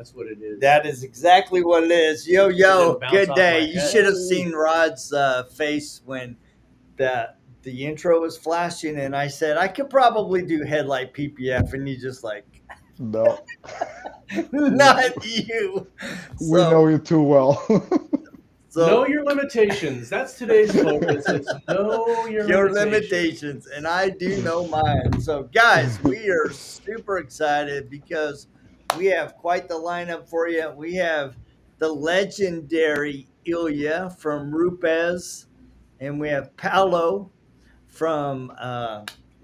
That's what it is. That is exactly what it is. Yo, good day. You should have seen Rod's face when the intro was flashing, and I said I could probably do headlight PPF, and he just like, no, not you. We know you too well. So, know your limitations. That's today's focus. It's know your limitations. And I do know mine. So, guys, we are super excited because we have quite the lineup for you. We have the legendary Ilya from RUPES, and we have Paulo from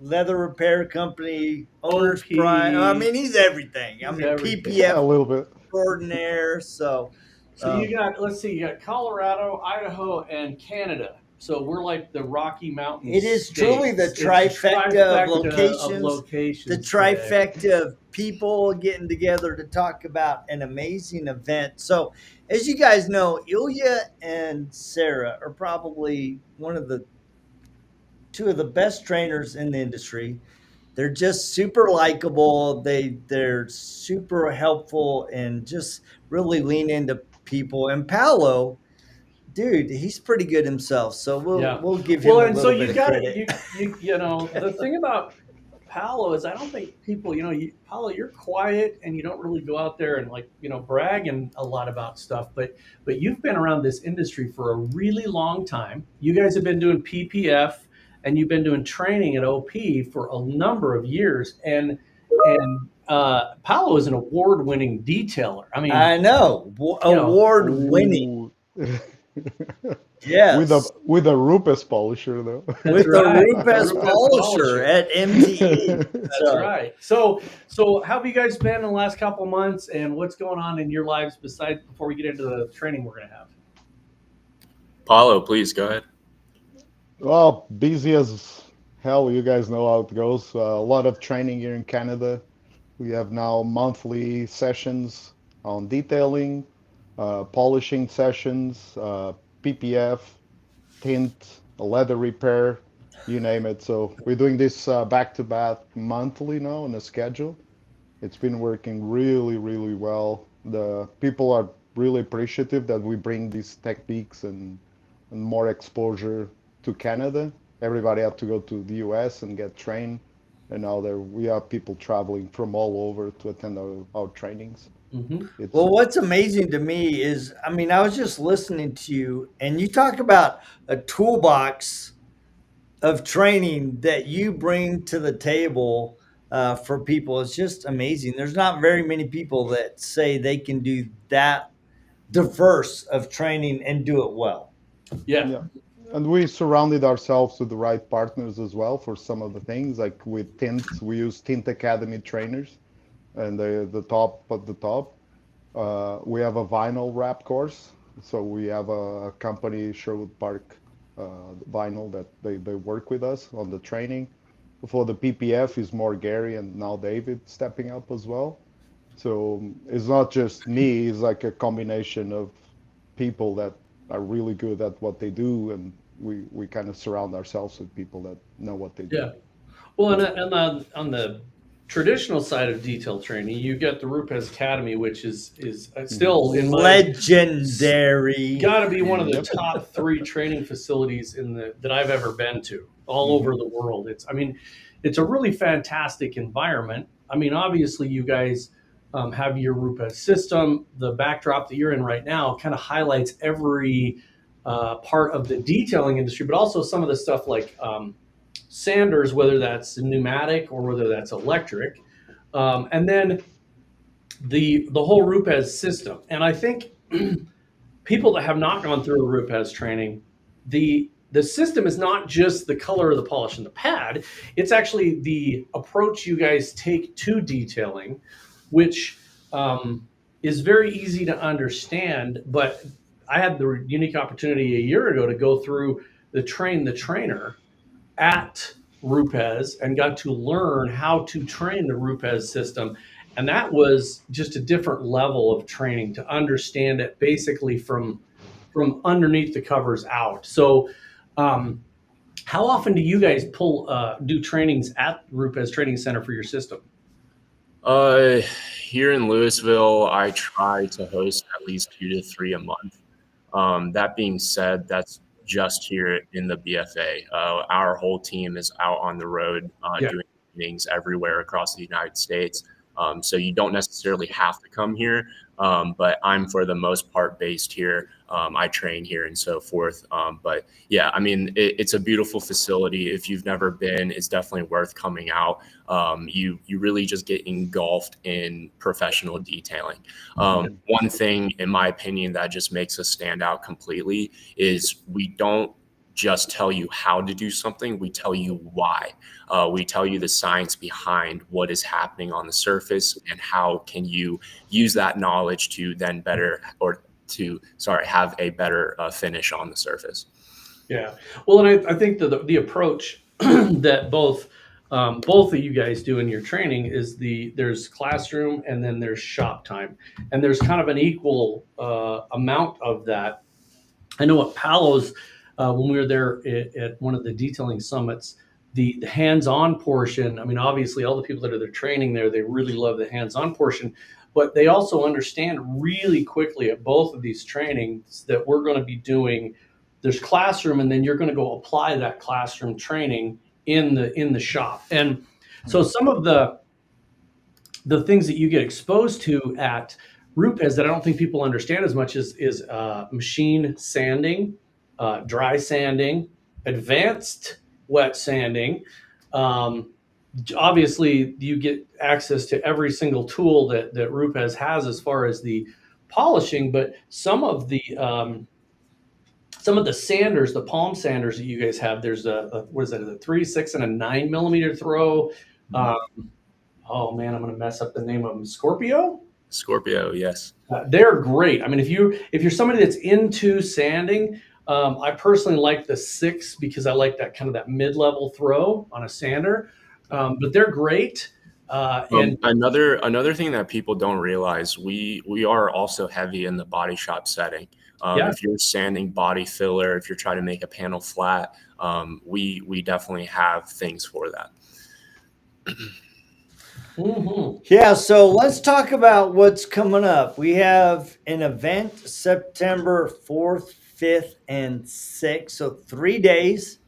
Leather Repair Company, Owner's Pride. I mean, he's everything. PPF a little bit extraordinaire. So you got, let's see, you got Colorado, Idaho, and Canada. So we're like the Rocky Mountains. It is truly the trifecta of locations, the trifecta of people getting together to talk about an amazing event. So as you guys know, Ilya and Sarah are probably two of the best trainers in the industry. They're just super likable. They're super helpful and just really lean into people. And Paulo, dude, he's pretty good himself. So we'll give him a little bit of credit. You know, the thing about Paulo is I don't think people, Paulo, you're quiet and you don't really go out there and bragging a lot about stuff, but you've been around this industry for a really long time. You guys have been doing PPF and you've been doing training at OP for a number of years. And Paulo is an award-winning detailer. I mean, I know, award-winning. Yes, with a RUPES polisher though. With the RUPES polisher at MTE. That's right. So how have you guys been in the last couple of months, and what's going on in your lives before we get into the training we're going to have? Paulo, please go ahead. Well, busy as hell. You guys know how it goes. A lot of training here in Canada. We have now monthly sessions on detailing, polishing sessions, PPF, tint, leather repair, you name it. So we're doing this back-to-back monthly now on a schedule. It's been working really, really well. The people are really appreciative that we bring these techniques and more exposure to Canada. Everybody had to go to the US and get trained. And now we have people traveling from all over to attend our trainings. Mm-hmm. Well, what's amazing to me is, I mean, I was just listening to you and you talk about a toolbox of training that you bring to the table for people. It's just amazing. There's not very many people that say they can do that diverse of training and do it well. Yeah. And we surrounded ourselves with the right partners as well for some of the things. Like with Tint, we use Tint Academy trainers, and the top at the top. We have a vinyl wrap course. So we have a company, Sherwood Park Vinyl, that they work with us on the training. For the PPF is more Gary and now David stepping up as well. So it's not just me, it's like a combination of people that are really good at what they do, and we kind of surround ourselves with people that know what they do. Yeah. Well, and on the traditional side of detail training, you get the RUPES Academy, which is still in legendary. Got to be one of the top 3 training facilities that I've ever been to all over the world. It's a really fantastic environment. I mean, obviously, you guys have your RUPES system. The backdrop that you're in right now kind of highlights every part of the detailing industry, but also some of the stuff like sanders, whether that's pneumatic or whether that's electric, and then the whole RUPES system. And I think people that have not gone through a RUPES training, the system is not just the color of the polish and the pad. It's actually the approach you guys take to detailing, which is very easy to understand. But I had the unique opportunity a year ago to go through the trainer at RUPES and got to learn how to train the RUPES system. And that was just a different level of training to understand it basically from underneath the covers out. So how often do you guys do trainings at RUPES Training Center for your system? Here in Louisville, I try to host at least 2 to 3 a month. That being said, that's just here in the BFA. Our whole team is out on the road doing meetings everywhere across the United States. So you don't necessarily have to come here, but I'm for the most part based here. I train here and so forth. But yeah, I mean, it's a beautiful facility. If you've never been, it's definitely worth coming out. You really just get engulfed in professional detailing. One thing, in my opinion, that just makes us stand out completely is we don't just tell you how to do something, we tell you why. We tell you the science behind what is happening on the surface and how can you use that knowledge to then have a better finish on the surface. Yeah. Well, and I think the approach that both of you guys do in your training is there's classroom and then there's shop time, and there's kind of an equal amount of that. I know at Paulo's, when we were there at one of the detailing summits, the hands-on portion, I mean, obviously all the people that are there training there, they really love the hands-on portion, but they also understand really quickly at both of these trainings that we're going to be doing, there's classroom, and then you're going to go apply that classroom training in the shop. And so some of the things that you get exposed to at RUPES that I don't think people understand as much is machine sanding, dry sanding, advanced wet sanding. Obviously, you get access to every single tool that RUPES has as far as the polishing, but some of the sanders, the palm sanders that you guys have, there's a 3, 6, and a 9 millimeter throw. Oh man, I'm going to mess up the name of them. Scorpio, yes. They're great. I mean, if you're somebody that's into sanding, I personally like the 6 because I like that kind of that mid-level throw on a sander. But they're great. And another thing that people don't realize, we are also heavy in the body shop setting. If you're sanding body filler, if you're trying to make a panel flat, we definitely have things for that. Mm-hmm. Yeah, so let's talk about what's coming up. We have an event September 4th, 5th, and 6th. So 3 days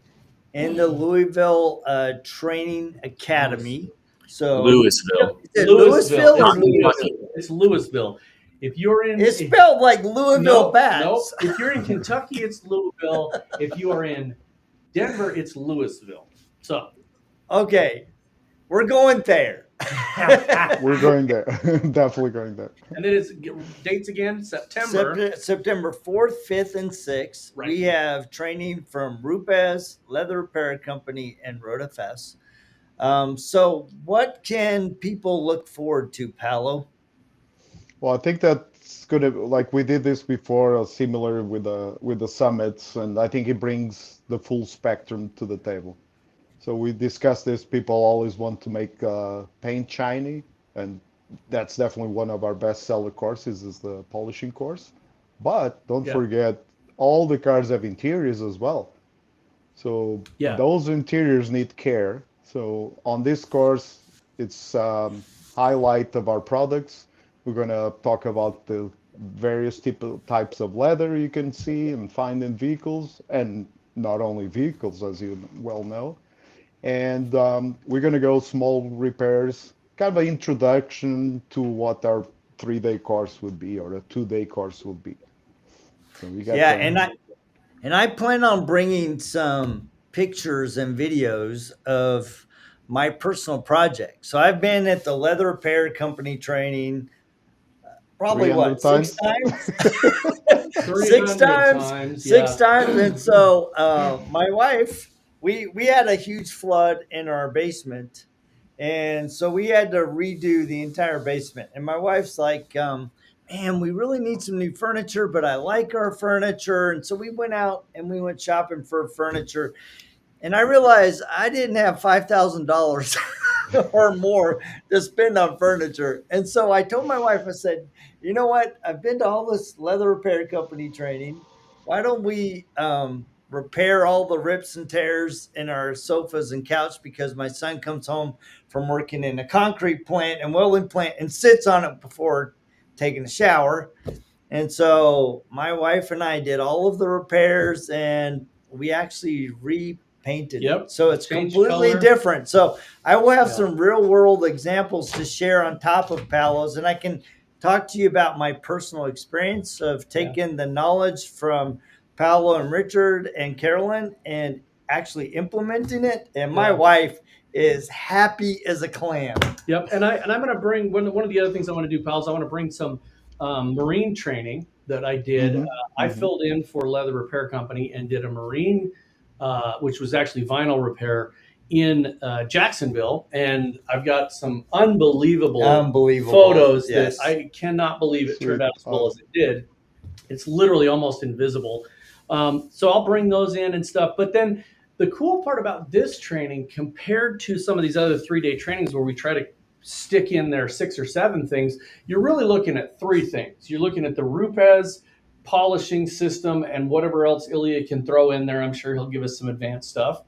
in the Louisville Training Academy. So Louisville. Louisville or Louisville? It's Louisville. If you're in, it's spelled like Louisville Bats. No. If you're in Kentucky, it's Louisville. If you are in Denver, it's Louisville. So, okay, we're going there. We're going there. Definitely going there. And then it's dates again, September 4th, 5th, and 6th. Right. We have training from RUPES, Leather Repair Company, and RoadFS. So what can people look forward to, Paulo? Well, I think that's good. Like we did this before, similar with the summits, and I think it brings the full spectrum to the table. So we discussed this. People always want to make paint shiny, and that's definitely one of our best seller courses is the polishing course. But don't forget, all the cars have interiors as well. So those interiors need care. So on this course, it's highlight of our products. We're going to talk about the various types of leather you can see and find in vehicles, and not only vehicles, as you well know. And we're going to go small repairs, kind of an introduction to what our 3-day course would be or a 2-day course would be. So we got and I plan on bringing some pictures and videos of my personal project. So I've been at the Leather Repair Company training probably 6 times? 6 times. 6 times. And so my wife, we had a huge flood in our basement, and so we had to redo the entire basement. And my wife's like, man, we really need some new furniture, but I like our furniture. And so we went out and we went shopping for furniture, and I realized I didn't have $5,000 or more to spend on furniture. And so I told my wife, I said, you know what? I've been to all this Leather Repair Company training. Why don't we repair all the rips and tears in our sofas and couch because my son comes home from working in a concrete plant and welding plant and sits on it before taking a shower. And so my wife and I did all of the repairs, and we actually repainted it. So it's completely different. So I will have some real world examples to share on top of Paulo's, and I can talk to you about my personal experience of taking the knowledge from Paulo and Richard and Carolyn and actually implementing it. And my wife is happy as a clam. Yep. And I'm going to bring one of the other things I want to do, pals. I want to bring some marine training that I did. I filled in for Leather Repair Company and did a marine, which was actually vinyl repair in Jacksonville. And I've got some unbelievable photos that I cannot believe it turned out as well as it did. It's literally almost invisible. So I'll bring those in and stuff. But then the cool part about this training compared to some of these other 3-day trainings where we try to stick in there 6 or 7 things, you're really looking at 3 things. You're looking at the RUPES polishing system and whatever else Ilya can throw in there. I'm sure he'll give us some advanced stuff.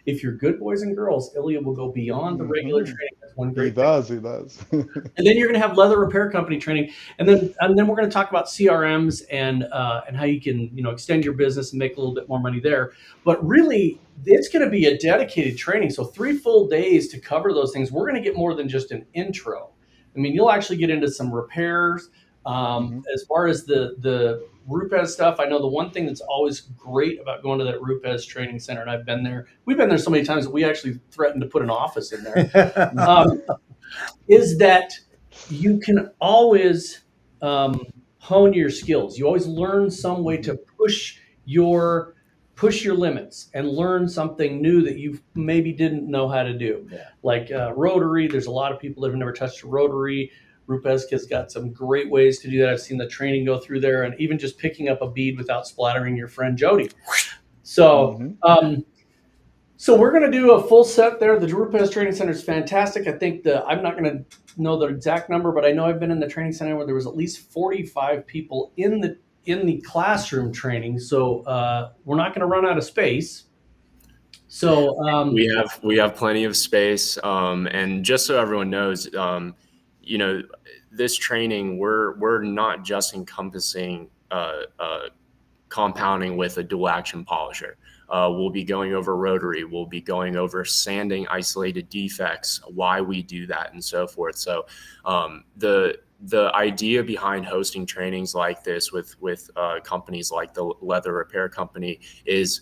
If you're good boys and girls, Ilya will go beyond the regular training. That's one great thing. He does. And then you're going to have Leather Repair Company training, and then we're going to talk about CRMs and how you can extend your business and make a little bit more money there. But really, it's going to be a dedicated training. So 3 full days to cover those things. We're going to get more than just an intro. I mean, you'll actually get into some repairs. As far as the RUPES stuff, I know the one thing that's always great about going to that RUPES training center, and we've been there so many times that we actually threatened to put an office in there, is that you can always hone your skills. You always learn some way to push your limits and learn something new that you maybe didn't know how to do. Like rotary, there's a lot of people that have never touched a rotary. RUPES has got some great ways to do that. I've seen the training go through there, and even just picking up a bead without splattering your friend Jody. So, so we're going to do a full set there. The RUPES Training Center is fantastic. I think I'm not going to know the exact number, but I know I've been in the training center where there was at least 45 people in the classroom training. So we're not going to run out of space. So we have plenty of space, and just so everyone knows. This training, we're not just encompassing compounding with a dual action polisher. We'll be going over rotary. We'll be going over sanding isolated defects, why we do that, and so forth. So the idea behind hosting trainings like this with companies like the Leather Repair Company is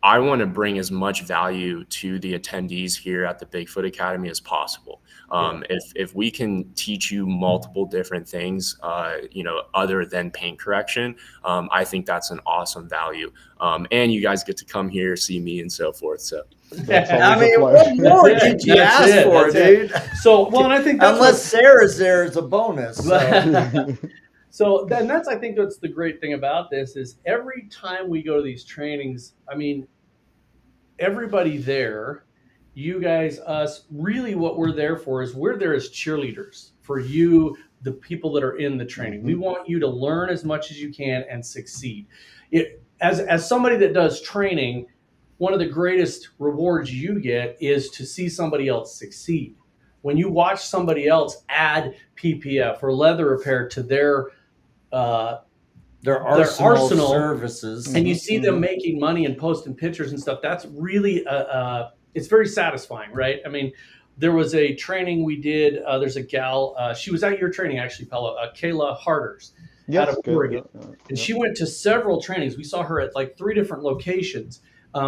I want to bring as much value to the attendees here at the BigFoot Academy as possible. If we can teach you multiple different things, other than paint correction, I think that's an awesome value. And you guys get to come here, see me, and so forth. So, what more did you ask for, dude? So, well, and I think unless Sarah's there is a bonus. So then I think that's the great thing about this is every time we go to these trainings, I mean, everybody there, you guys, us, really what we're there for is we're there as cheerleaders for you, the people that are in the training. We want you to learn as much as you can and succeed. As somebody that does training, one of the greatest rewards you get is to see somebody else succeed. When you watch somebody else add PPF or leather repair to their arsenal services, and you see them making money and posting pictures and stuff, that's really it's very satisfying, right? I mean, there was a training we did. There's a gal, she was at your training actually, Paulo, Kayla Harders out of Oregon, and she went to several trainings. We saw her at like 3 different locations.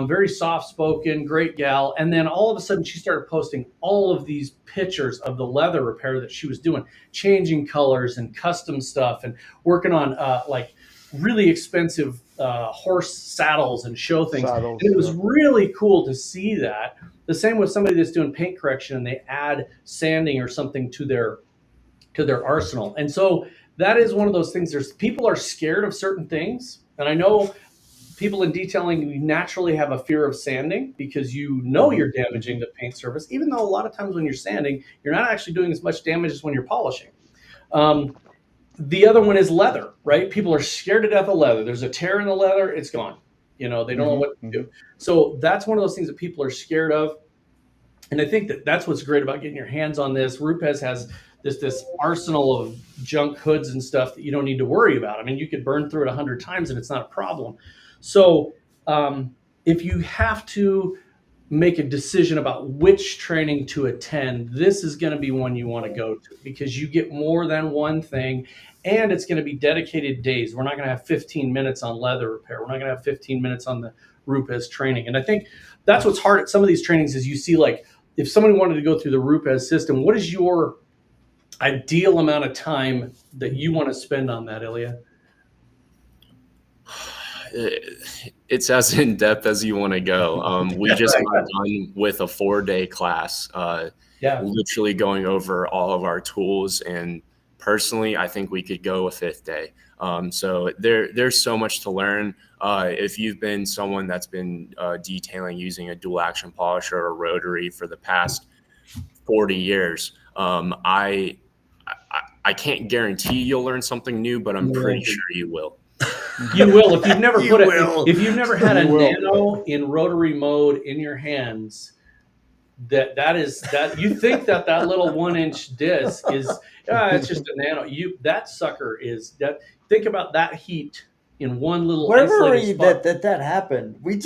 Very soft-spoken, great gal. And then all of a sudden she started posting all of these pictures of the leather repair that she was doing, changing colors and custom stuff and working on like really expensive horse saddles and show things. And it was really cool to see that. The same with somebody that's doing paint correction and they add sanding or something to their arsenal. And so that is one of those things. People are scared of certain things. And I know people in detailing, you naturally have a fear of sanding because you're damaging the paint surface, even though a lot of times when you're sanding, you're not actually doing as much damage as when you're polishing. The other one is leather, right? People are scared to death of leather. There's a tear in the leather, it's gone. They don't know what to do. So that's one of those things that people are scared of. And I think that that's what's great about getting your hands on this. RUPES has this arsenal of junk hoods and stuff that you don't need to worry about. I mean, you could burn through it 100 times and it's not a problem. So if you have to make a decision about which training to attend, this is going to be one you want to go to, because you get more than one thing, and it's going to be dedicated days. We're not going to have 15 minutes on leather repair. We're not going to have 15 minutes on the RUPES training. And I think that's what's hard at some of these trainings is you see, like, if someone wanted to go through the RUPES system, what is your ideal amount of time that you want to spend on that, Ilya? It's as in depth as you want to go. We just got done with a 4-day class, literally going over all of our tools. And personally, I think we could go a 5th day. So there's so much to learn. If you've been someone that's been detailing using a dual action polisher or rotary for the past 40 years, I can't guarantee you'll learn something new, but I'm pretty sure you will. You will if you've never if you've never had a nano in rotary mode in your hands. That is you think that little 1-inch disc is it's just a nano. That sucker is that. Think about that heat in one little. Where were we that happened? We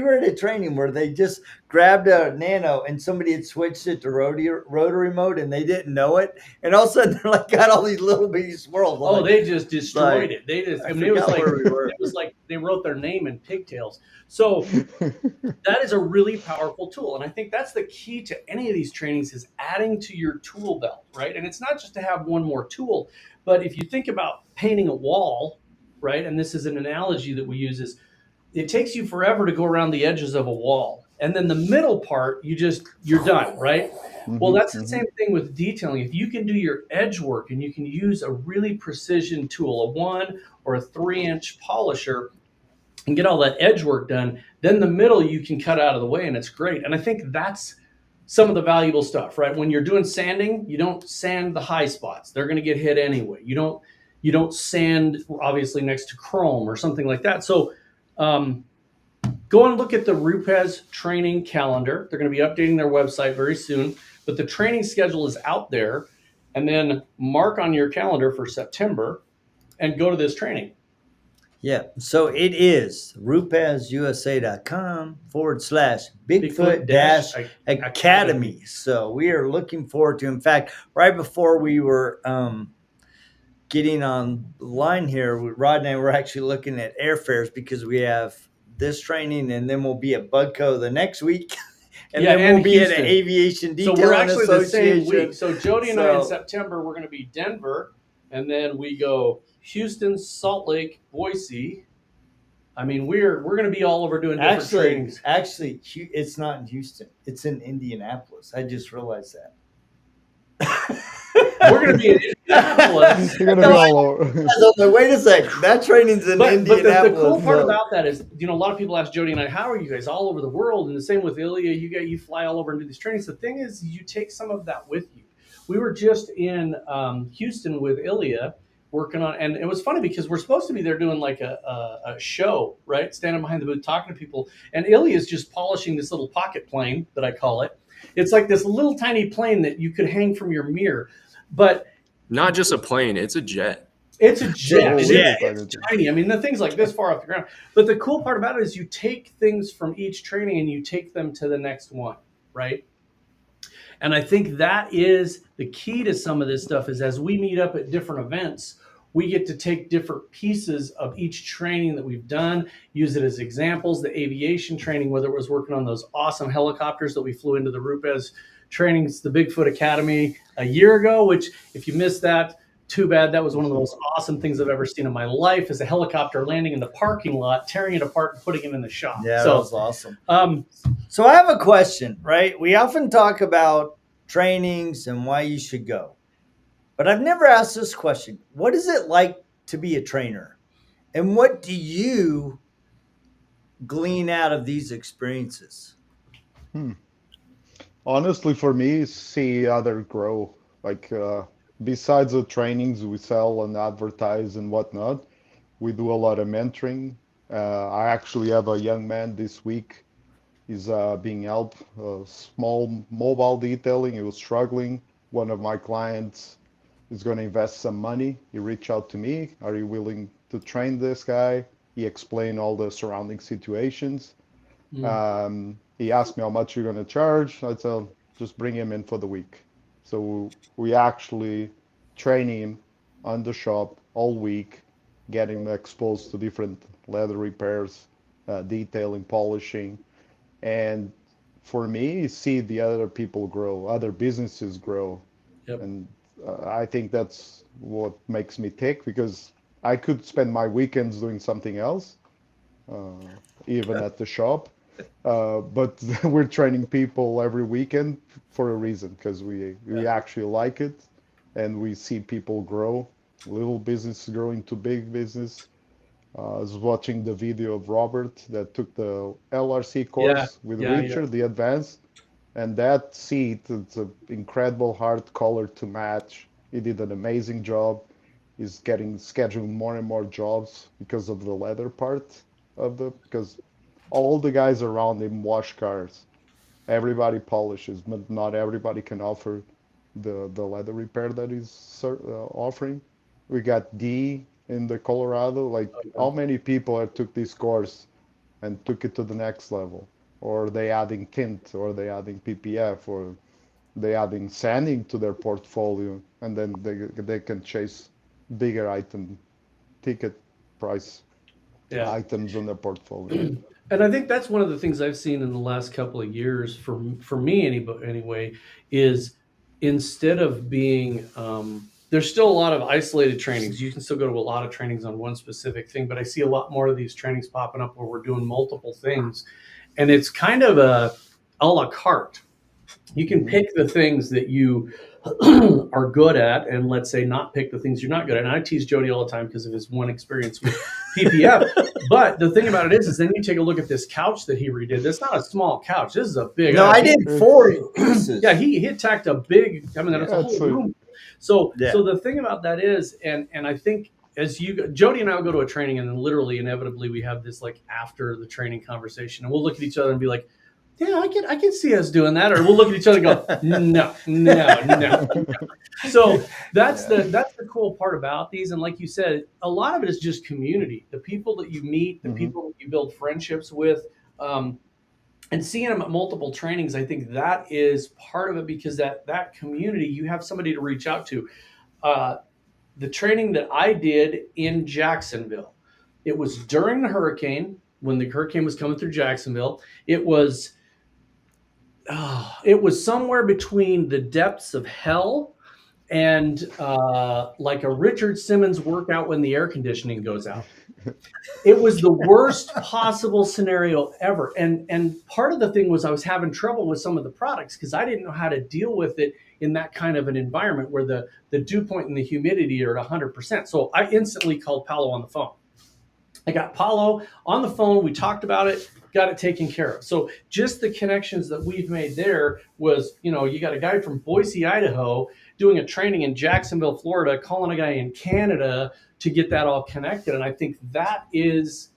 were at a training where they just grabbed a nano and somebody had switched it to rotary mode and they didn't know it, and all of a sudden they're like got all these little bitty swirls. Oh, they just destroyed it. They just. I mean, it was like they wrote their name in pigtails. So that is a really powerful tool, and I think that's the key to any of these trainings is adding to your tool belt, right? And it's not just to have one more tool, but if you think about painting a wall, right? And this is an analogy that we use is it takes you forever to go around the edges of a wall. And then the middle part, you're done, right? Well, that's the same thing with detailing. If you can do your edge work and you can use a really precision tool, a 1 or a 3-inch polisher, and get all that edge work done, then the middle you can cut out of the way and it's great. And I think that's some of the valuable stuff, right? When you're doing sanding, you don't sand the high spots. They're going to get hit anyway. You don't sand obviously next to chrome or something like that. So go and look at the RUPES training calendar. They're going to be updating their website very soon, but the training schedule is out there. And then mark on your calendar for September and go to this training. Yeah, so it is RUPESUSA.com/Bigfoot-Academy. So we are looking forward to, in fact, right before we were getting online here, Rod and I were actually looking at airfares because we have this training and then we'll be at Budco the next week. And then we'll be Houston. at an aviation detailing So we're actually association. the same week. So Jody and I in September, we're going to be Denver, and then we go Houston, Salt Lake, Boise. I mean, we're going to be all over doing different trainings. Actually, it's not in Houston. It's in Indianapolis. I just realized that. We're going to be in Indianapolis. You're going to be all over. Wait a second. That training's in Indianapolis. But the cool part about that is, a lot of people ask Jody and I, how are you guys all over the world? And the same with Ilya. You fly all over and do these trainings. The thing is, you take some of that with you. We were just in Houston with Ilya working on, and it was funny because we're supposed to be there doing like a show, right? Standing behind the booth talking to people. And Ilya is just polishing this little pocket plane that I call it. It's like this little tiny plane that you could hang from your mirror. But not just a plane, it's a jet. It's a jet. It's tiny. I mean, the thing's like this far off the ground. But the cool part about it is you take things from each training and you take them to the next one, right? And I think that is the key to some of this stuff is as we meet up at different events, we get to take different pieces of each training that we've done, use it as examples. The aviation training, whether it was working on those awesome helicopters that we flew into the RUPES trainings, the Bigfoot Academy a year ago, which if you missed that, too bad. That was one of the most awesome things I've ever seen in my life is a helicopter landing in the parking lot, tearing it apart and putting it in the shop. Yeah, that was awesome. So I have a question, right? We often talk about trainings and why you should go. But I've never asked this question. What is it like to be a trainer? And what do you glean out of these experiences? Honestly, for me, see others grow. Like, besides the trainings we sell and advertise and whatnot, we do a lot of mentoring. I actually have a young man this week. He's being helped, small mobile detailing. He was struggling. One of my clients is going to invest some money. He reached out to me. Are you willing to train this guy? He explained all the surrounding situations. He asked me how much you're going to charge. I said, just bring him in for the week. So we actually train him on the shop all week, getting him exposed to different leather repairs, detailing, polishing. And for me, see the other people grow, other businesses grow. Yep. And I think that's what makes me tick, because I could spend my weekends doing something else, even at the shop. But we're training people every weekend for a reason, because we actually like it, and we see people grow, little business growing to big business. I was watching the video of Robert that took the LRC course with Richard, the advanced, and that seat, it's an incredible hard color to match. He did an amazing job. He's getting scheduling more and more jobs because of the leather part of because all the guys around him wash cars. Everybody polishes, but not everybody can offer the leather repair that he's offering. We got D in the Colorado. Like, how many people have took this course and took it to the next level? Or they adding tint, or they adding PPF, or they adding sanding to their portfolio, and then they can chase bigger item ticket price items on their portfolio. And I think that's one of the things I've seen in the last couple of years for me anyway, is instead of being there's still a lot of isolated trainings. You can still go to a lot of trainings on one specific thing, but I see a lot more of these trainings popping up where we're doing multiple things, and it's kind of a la carte. You can pick the things that you are good at, and let's say not pick the things you're not good at. And I tease Jody all the time because of his one experience with PPF. But the thing about it is then you take a look at this couch that he redid. That's not a small couch. This is a big. No, I did 4 pieces. Yeah, he attacked a big. I mean, that's a whole room. So the thing about that is, and I think as Jody and I will go to a training, and then literally inevitably we have this like after the training conversation, and we'll look at each other and be like, yeah, I can see us doing that. Or we'll look at each other and go, no. So that's the cool part about these. And like you said, a lot of it is just community. The people that you meet, the people that you build friendships with, and seeing them at multiple trainings, I think that is part of it, because that community, you have somebody to reach out to. The training that I did in Jacksonville, it was during the hurricane, when the hurricane was coming through Jacksonville. It was somewhere between the depths of hell and like a Richard Simmons workout when the air conditioning goes out. It was the worst possible scenario ever. And part of the thing was I was having trouble with some of the products because I didn't know how to deal with it in that kind of an environment where the dew point and the humidity are at 100%. So I instantly called Paulo on the phone. I got Paulo on the phone. We talked about it, got it taken care of. So just the connections that we've made there was, you got a guy from Boise, Idaho, doing a training in Jacksonville, Florida, calling a guy in Canada to get that all connected. And I think that is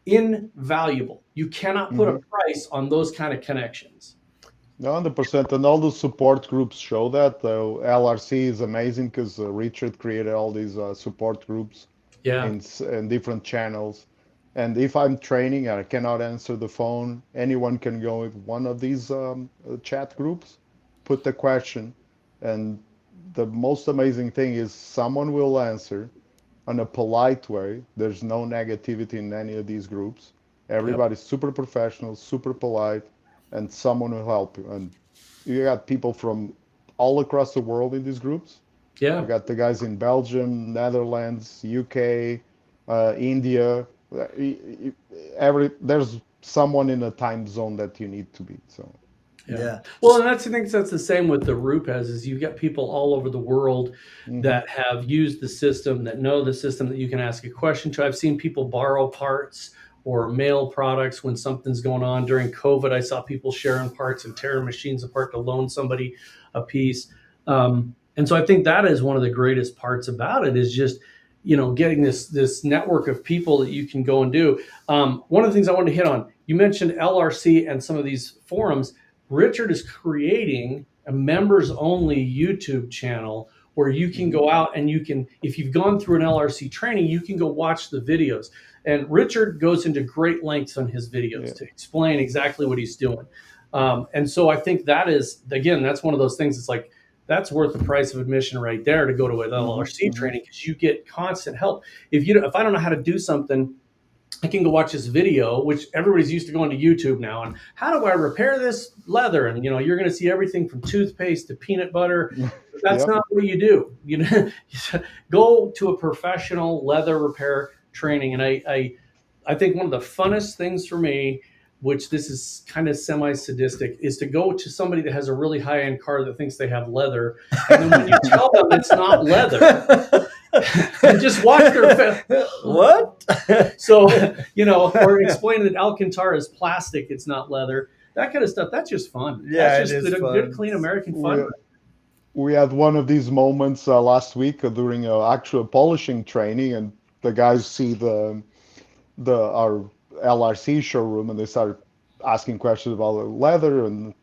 invaluable. You cannot put a price on those kind of connections. 100%. And all the support groups show that. LRC is amazing because Richard created all these support groups. In different channels. And if I'm training and I cannot answer the phone, anyone can go with one of these chat groups, put the question, and the most amazing thing is someone will answer in a polite way. There's no negativity in any of these groups. Everybody's super professional, super polite, and someone will help you. And you got people from all across the world in these groups. Yeah, we got the guys in Belgium, Netherlands, UK, India. There's someone in a time zone that you need to be. So, yeah. Well, and I think that's the same with the RUPES. Is you've got people all over the world that have used the system, that know the system, that you can ask a question to. I've seen people borrow parts or mail products when something's going on. During COVID, I saw people sharing parts and tearing machines apart to loan somebody a piece. And so I think that is one of the greatest parts about it, is just, getting this network of people that you can go and do. One of the things I wanted to hit on, you mentioned LRC and some of these forums. Richard is creating a members only YouTube channel where you can go out and you can, if you've gone through an LRC training, you can go watch the videos. And Richard goes into great lengths on his videos to explain exactly what he's doing. And so I think that is, again, that's one of those things. It's like, that's worth the price of admission right there to go to an LRC training, because you get constant help. If I don't know how to do something, I can go watch this video, which everybody's used to going to YouTube now. And how do I repair this leather? And you're going to see everything from toothpaste to peanut butter. That's not what you do. Go to a professional leather repair training. And I think one of the funnest things for me, which this is kind of semi-sadistic, is to go to somebody that has a really high-end car that thinks they have leather. And then when you tell them it's not leather, and just watch their face. What? So, or explain that Alcantara is plastic, it's not leather. That kind of stuff, that's just fun. Yeah, that's just good, clean American fun. We had one of these moments last week during an actual polishing training, and the guys see our LRC showroom, and they start asking questions about leather and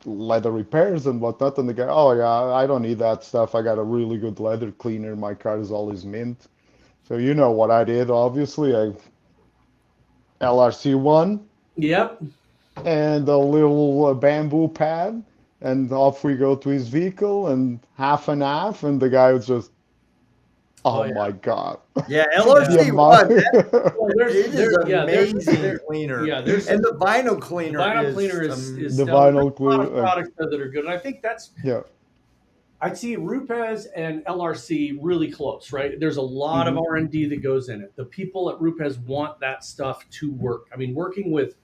leather repairs and whatnot. And they go, "Oh yeah, I don't need that stuff. I got a really good leather cleaner. My car is always mint." So you know what I did? Obviously, I LRC one. Yep. And a little bamboo pad, and off we go to his vehicle, and half and half, and the guy was just, oh my God. Yeah, LRC one. It is amazing cleaner. Yeah, and the vinyl cleaner. The vinyl cleaner is the vinyl cleaner. A lot of products that are good, and I think that's yeah. I'd see RUPES and LRC really close, right? There's a lot of R&D that goes in it. The people at RUPES want that stuff to work. I mean, working with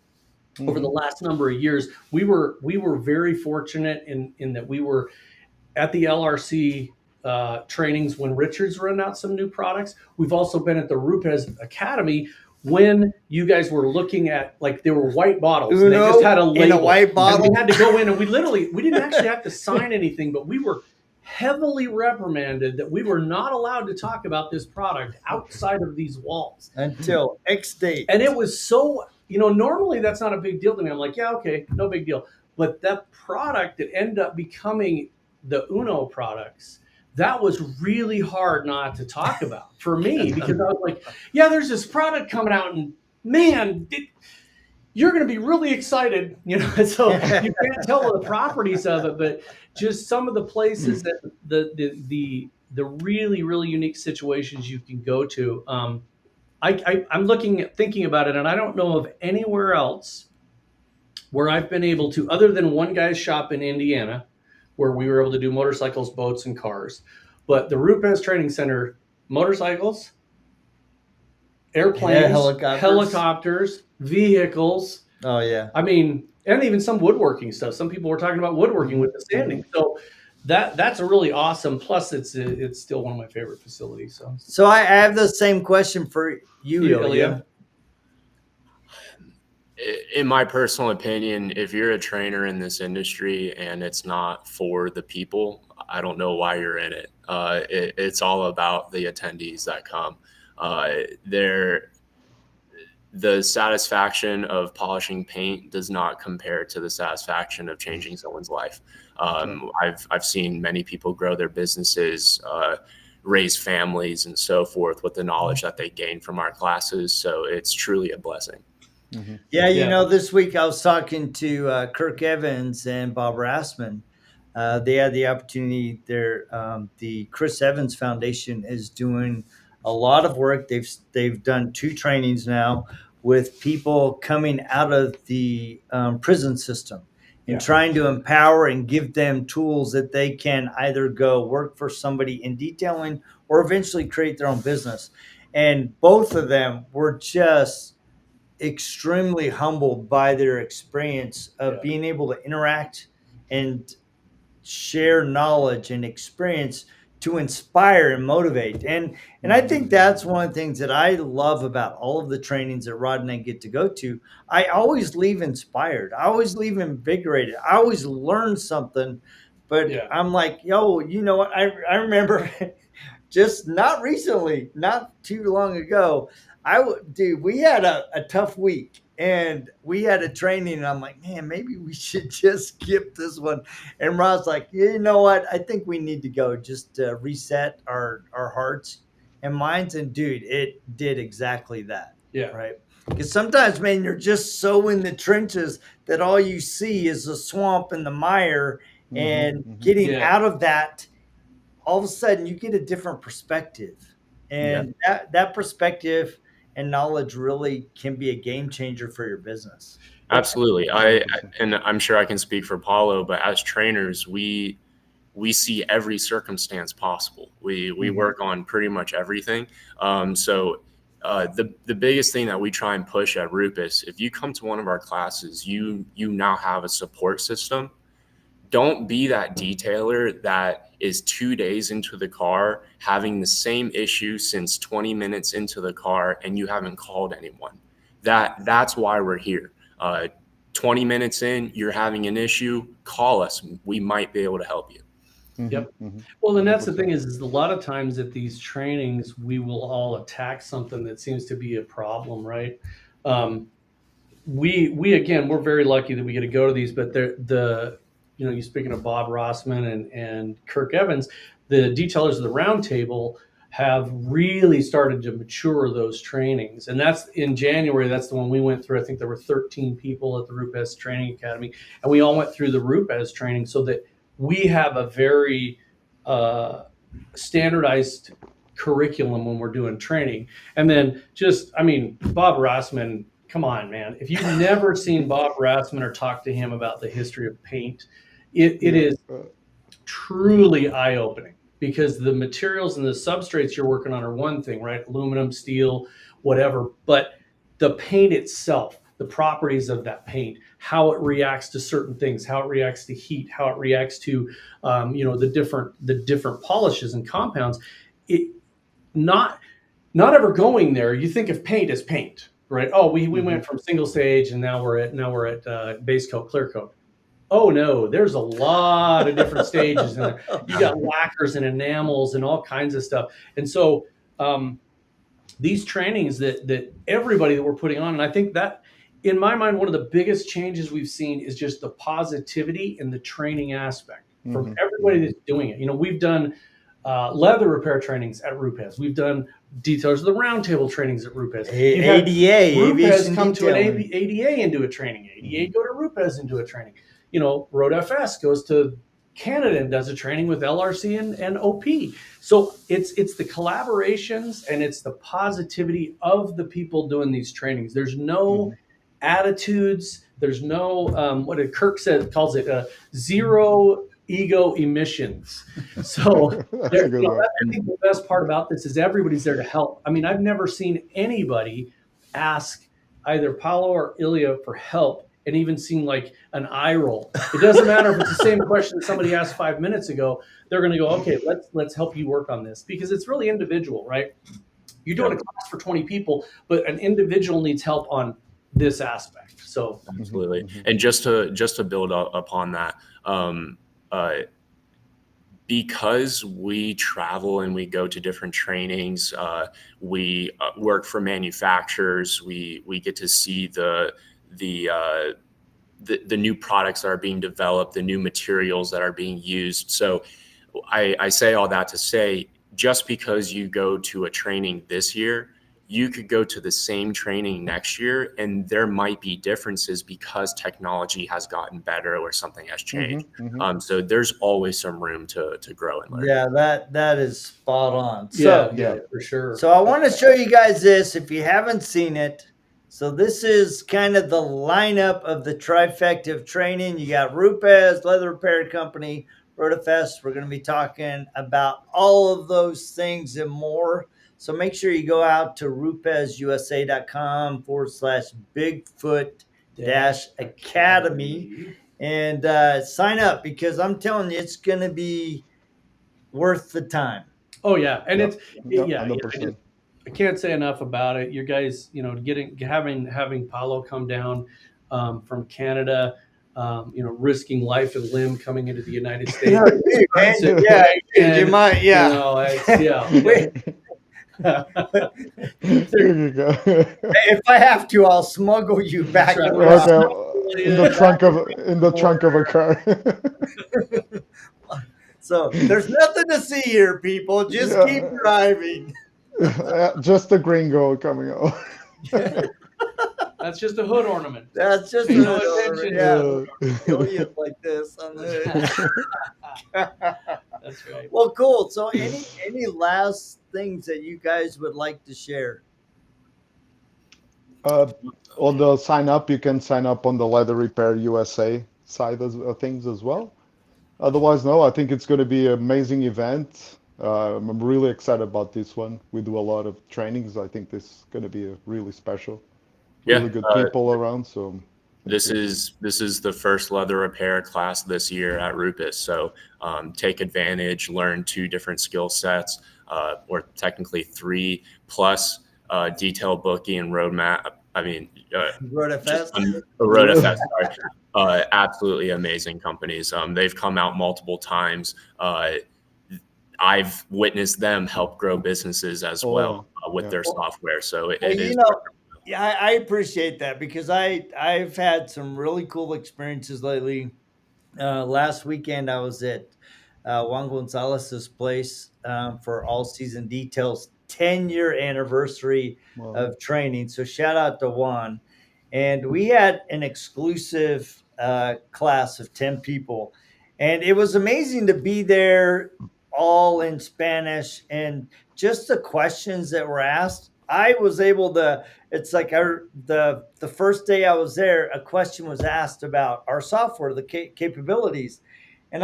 over the last number of years, we were very fortunate in that we were at the LRC trainings when Richard's run out some new products. We've also been at the RUPES Academy when you guys were looking at, like, there were white bottles. Uno, and they just had a label. in a white bottle. And we had to go in, and we didn't actually have to sign anything, but we were heavily reprimanded that we were not allowed to talk about this product outside of these walls until X date. And it was so, normally that's not a big deal to me. I'm like, yeah, okay, no big deal. But that product that ended up becoming the Uno products, that was really hard not to talk about for me, because I was like, yeah, there's this product coming out, and man, you're going to be really excited, so you can't tell the properties of it, but just some of the places that the really, really unique situations you can go to. I'm thinking about it, and I don't know of anywhere else where I've been able to, other than one guy's shop in Indiana, where we were able to do motorcycles, boats, and cars. But the RUPES Training Center, motorcycles, airplanes, helicopters, vehicles. Oh yeah. I mean, and even some woodworking stuff. Some people were talking about woodworking with the sanding. So that's a really awesome. Plus, it's still one of my favorite facilities. So I have the same question for you, Ilya. In my personal opinion, if you're a trainer in this industry and it's not for the people, I don't know why you're in it. It's all about the attendees that come. The satisfaction of polishing paint does not compare to the satisfaction of changing someone's life. I've seen many people grow their businesses, raise families, and so forth with the knowledge that they gain from our classes. So it's truly a blessing. Yeah, this week I was talking to Kirk Evans and Bob Rassman. They had the opportunity there. The Chris Evans Foundation is doing a lot of work. They've done 2 trainings now with people coming out of the prison system and trying to empower and give them tools that they can either go work for somebody in detailing or eventually create their own business. And both of them were just extremely humbled by their experience of being able to interact and share knowledge and experience to inspire and motivate. And I think that's one of the things that I love about all of the trainings that Rod and I get to go to. I always leave inspired. I always leave invigorated. I always learn something. But I'm like, yo, you know what? I remember just not recently, not too long ago. Dude, we had a tough week and we had a training and I'm like, man, maybe we should just skip this one. And Rod's like, you know what? I think we need to go just reset our hearts and minds. And dude, it did exactly that. Yeah. Right. Because sometimes, man, you're just so in the trenches that all you see is the swamp and the mire, and getting out of that, all of a sudden you get a different perspective. And that perspective and knowledge really can be a game changer for your business. Absolutely. And I'm sure I can speak for Paulo, but as trainers, we see every circumstance possible. We work on pretty much everything. The biggest thing that we try and push at RUPES, if you come to one of our classes, you now have a support system. Don't be that detailer that is 2 days into the car having the same issue since 20 minutes into the car and you haven't called anyone. That's why we're here. 20 minutes in, you're having an issue, call us. We might be able to help you. Yep. Well, and that's the thing is a lot of times at these trainings, we will all attack something that seems to be a problem, right? We again, we're very lucky that we get to go to these, but you speaking of Bob Rossman and Kirk Evans, the detailers of the roundtable have really started to mature those trainings. And that's in January. That's the one we went through. I think there were 13 people at the RUPES Training Academy, and we all went through the RUPES training so that we have a very standardized curriculum when we're doing training. And then Bob Rossman, come on, man. If you've never seen Bob Rossman or talked to him about the history of paint, it is truly eye-opening, because the materials and the substrates you're working on are one thing, right? Aluminum, steel, whatever. But the paint itself, the properties of that paint, how it reacts to certain things, how it reacts to heat, how it reacts to the different polishes and compounds. Not ever going there. You think of paint as paint, right? Oh, we went from single stage and now we're at base coat, clear coat. Oh no, there's a lot of different stages in there. You got lacquers and enamels and all kinds of stuff. And so these trainings that everybody that we're putting on, and I think that in my mind, one of the biggest changes we've seen is just the positivity in the training aspect from everybody that's doing it. We've done leather repair trainings at RUPES. We've done detailers of the roundtable trainings at RUPES. ADA, RUPES come to an ADA and do a training. ADA go to RUPES and do a training. RoadFS goes to Canada and does a training with LRC and OP. So it's the collaborations and it's the positivity of the people doing these trainings. There's no attitudes. There's no what did Kirk calls it zero ego emissions. So I think the best part about this is everybody's there to help. I mean, I've never seen anybody ask either Paulo or Ilya for help and even seen like an eye roll. It doesn't matter if it's the same question that somebody asked 5 minutes ago. They're going to go, okay, let's help you work on this, because it's really individual, right? You're doing a class for 20 people, but an individual needs help on this aspect. So absolutely. And just to build upon that, because we travel and we go to different trainings, we work for manufacturers. We get to see the new products that are being developed, the new materials that are being used. So I say all that to say, just because you go to a training this year, you could go to the same training next year and there might be differences because technology has gotten better or something has changed. So there's always some room to grow and learn. Yeah, that is spot on. Yeah, for sure. So I want to show you guys this if you haven't seen it. So this is kind of the lineup of the trifecta of training. You got RUPES, Leather Repair Company, RoadFS. We're going to be talking about all of those things and more. So make sure you go out to RUPESUSA.com/BigFoot-Academy and sign up, because I'm telling you, it's going to be worth the time. Oh yeah. And I can't say enough about it. You guys, having Paulo come down from Canada, risking life and limb coming into the United States. You might, There you go. If I have to, I'll smuggle you back. In the trunk of a car. So there's nothing to see here, people. Just keep driving. Just a gringo coming out. That's just a hood ornament. That's just a hood ornament. Yeah, like this on the hood. That's right. Well, cool. So, any last things that you guys would like to share? On the sign up, you can sign up on the Leather Repair USA side of things as well. Otherwise, no, I think it's going to be an amazing event. I'm really excited about this one. We do a lot of trainings. I think this is going to be a really special, really good people around. So this is the first leather repair class this year at RUPES. So take advantage, learn 2 different skill sets, or technically 3 plus detail booking and roadmap. RoadFS. RoadFS. Sorry. Absolutely amazing companies. They've come out multiple times. I've witnessed them help grow businesses as well with their software. So it is. Yeah, I appreciate that because I've had some really cool experiences lately. Last weekend I was at Juan Gonzalez's place for All Season Details 10-year anniversary of training. So shout out to Juan. And we had an exclusive class of 10 people. And it was amazing to be there all in Spanish, and just the questions that were asked. I was able to, it's like the first day I was there, a question was asked about our software, the capabilities. And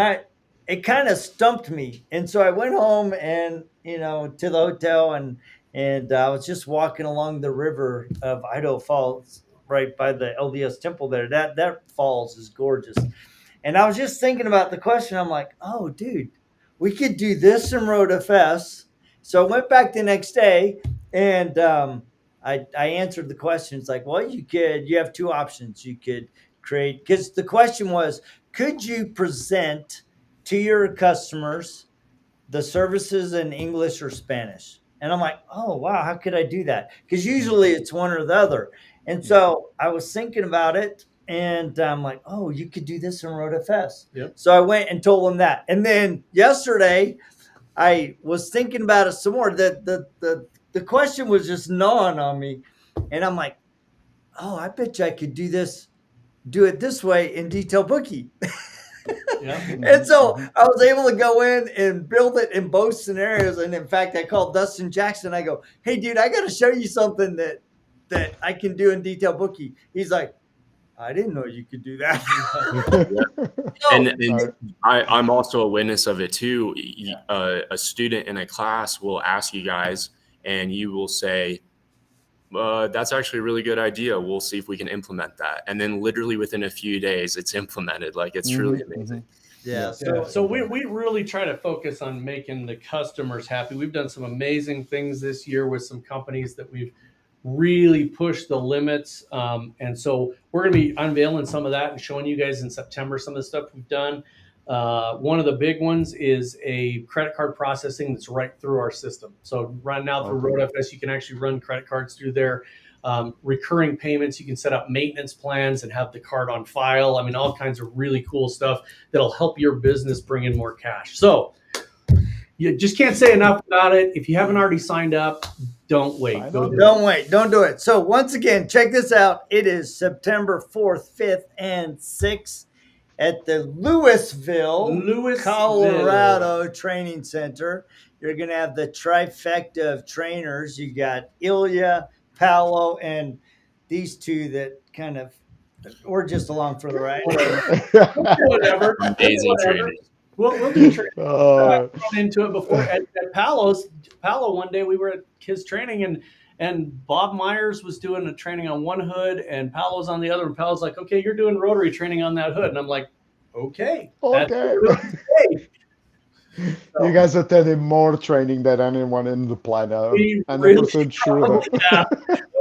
it kind of stumped me. And so I went home and, to the hotel and I was just walking along the river of Idaho Falls, right by the LDS temple there. That falls is gorgeous. And I was just thinking about the question. I'm like, oh, dude, we could do this in RoadFS. So I went back the next day and I answered the question. It's like, well, you have 2 options. You could create, because the question was, could you present to your customers the services in English or Spanish? And I'm like, oh, wow, how could I do that? Because usually it's one or the other. And so I was thinking about it. And I'm like, oh, you could do this in RoadFS. Yep. So I went and told them that. And then yesterday, I was thinking about it some more. The question was just gnawing on me. And I'm like, oh, I bet you I could do it this way in detail bookie. Yeah. And so I was able to go in and build it in both scenarios. And in fact, I called Dustin Jackson. I go, hey, dude, I got to show you something that I can do in detail bookie. He's like, I didn't know you could do that. And I'm also a witness of it too. A student in a class will ask you guys, and you will say, that's actually a really good idea. We'll see if we can implement that. And then literally within a few days, it's implemented. Like, it's truly amazing. Yeah. So we really try to focus on making the customers happy. We've done some amazing things this year with some companies that we've really pushed the limits. And so we're going to be unveiling some of that and showing you guys in September some of the stuff we've done. One of the big ones is a credit card processing that's right through our system. So right now through RoadFS, you can actually run credit cards through there. Recurring payments, you can set up maintenance plans and have the card on file. I mean, all kinds of really cool stuff that'll help your business bring in more cash. So you just can't say enough about it. If you haven't already signed up, don't wait. Don't wait. Don't do it. So once again, check this out. It is September 4th, 5th, and 6th at the Louisville, Colorado Training Center. You're going to have the trifecta of trainers. You got Ilya, Paulo, and these 2 that kind of we're just along for the ride. Whatever. Amazing trainers. We'll do training. Run into it before at Paulo one day we were at his training and Bob Myers was doing a training on one hood and Paulo's on the other, and Paulo's like, okay, you're doing rotary training on that hood. And I'm like, okay. You guys attended more training than anyone in the planet. I'm 100% sure.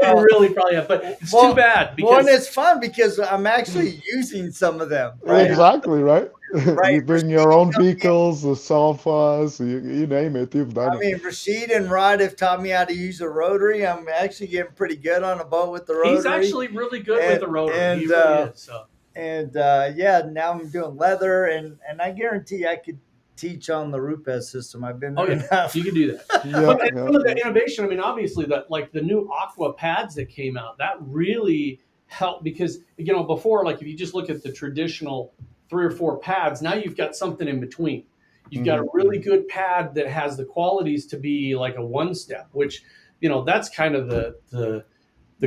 really probably have, but it's too bad Well, and because it's fun because I'm actually using some of them. Right? Exactly, right? Right. You bring your own vehicles, the sofas, you name it, you've done I mean, Rashid and Rod have taught me how to use a rotary. I'm actually getting pretty good on a boat with the rotary. he's actually really good with the rotary. He really is. So. And yeah, now I'm doing leather, and I guarantee I could teach on the RUPES system. I've been there enough. You can do that. Yeah, But some of the innovation, I mean, obviously that like the new aqua pads that came out, that really helped because before, like if you just look at the traditional 3 or 4 pads, now you've got something in between. You've got a really good pad that has the qualities to be like a 1-step, which that's kind of the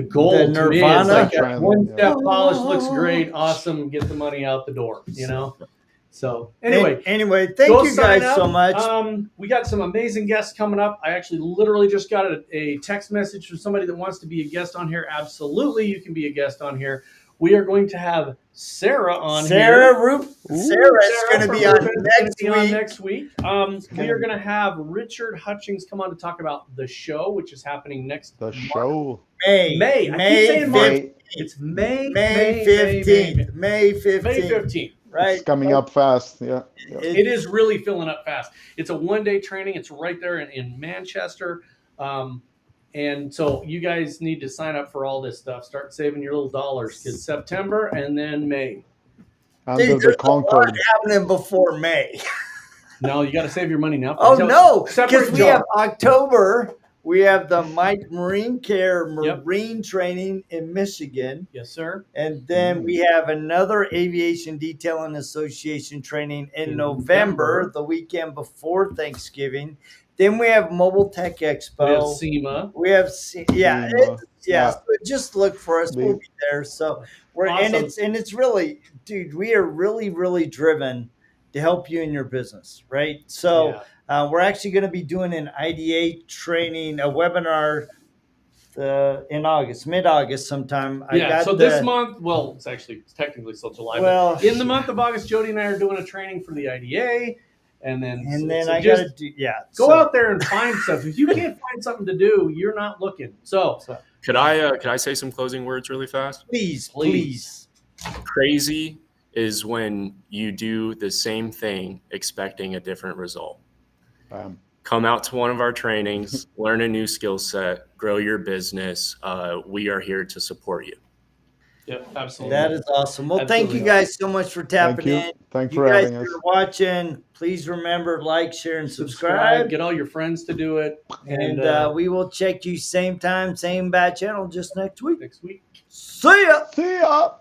goal The to nirvana. me is like that Trend, 1-step polish looks great, awesome, get the money out the door, So anyway, thank go you guys sign up. so much. We got some amazing guests coming up. I actually literally just got a text message from somebody that wants to be a guest on here. Absolutely, you can be a guest on here. We are going to have Sarah on here. Sarah's going to be on next week. We are going to have Richard Hutchings come on to talk about the show, which is happening next show. May. I keep saying March. It's May 15th. May 15th. May 15th. Right. It's coming up fast. Yeah. It is really filling up fast. It's a 1-day training. It's right there in Manchester. And so you guys need to sign up for all this stuff. Start saving your little dollars because September and then May. Under the Concord. Happening before May. No, you got to save your money now. Oh, no. Because we have October. We have the Mike Marine Care Marine Training in Michigan. Yes, sir. And then we have another Aviation Detailing Association training in November, the weekend before Thanksgiving. Then we have Mobile Tech Expo. We have SEMA. So just look for us. We'll be there. So we're awesome. and it's really, dude, we are really, really driven to help you in your business, right? So we're actually going to be doing an IDA training, a webinar in August, mid-August sometime. This month, well, it's technically still July, but in the month of August, Jody and I are doing a training for the IDA. And then I got to do, go out there and find stuff. If you can't find something to do, you're not looking. So could I say some closing words really fast? Please. Crazy is when you do the same thing expecting a different result. Come out to one of our trainings, learn a new skill set, grow your business. We are here to support you. Yep, absolutely. That is awesome. Well, thank you guys so much for tapping in. Thanks for having us. You guys are watching. Please remember, like, share, and subscribe. Get all your friends to do it. And we will check you same time, same bad channel just next week. Next week. See ya. See ya.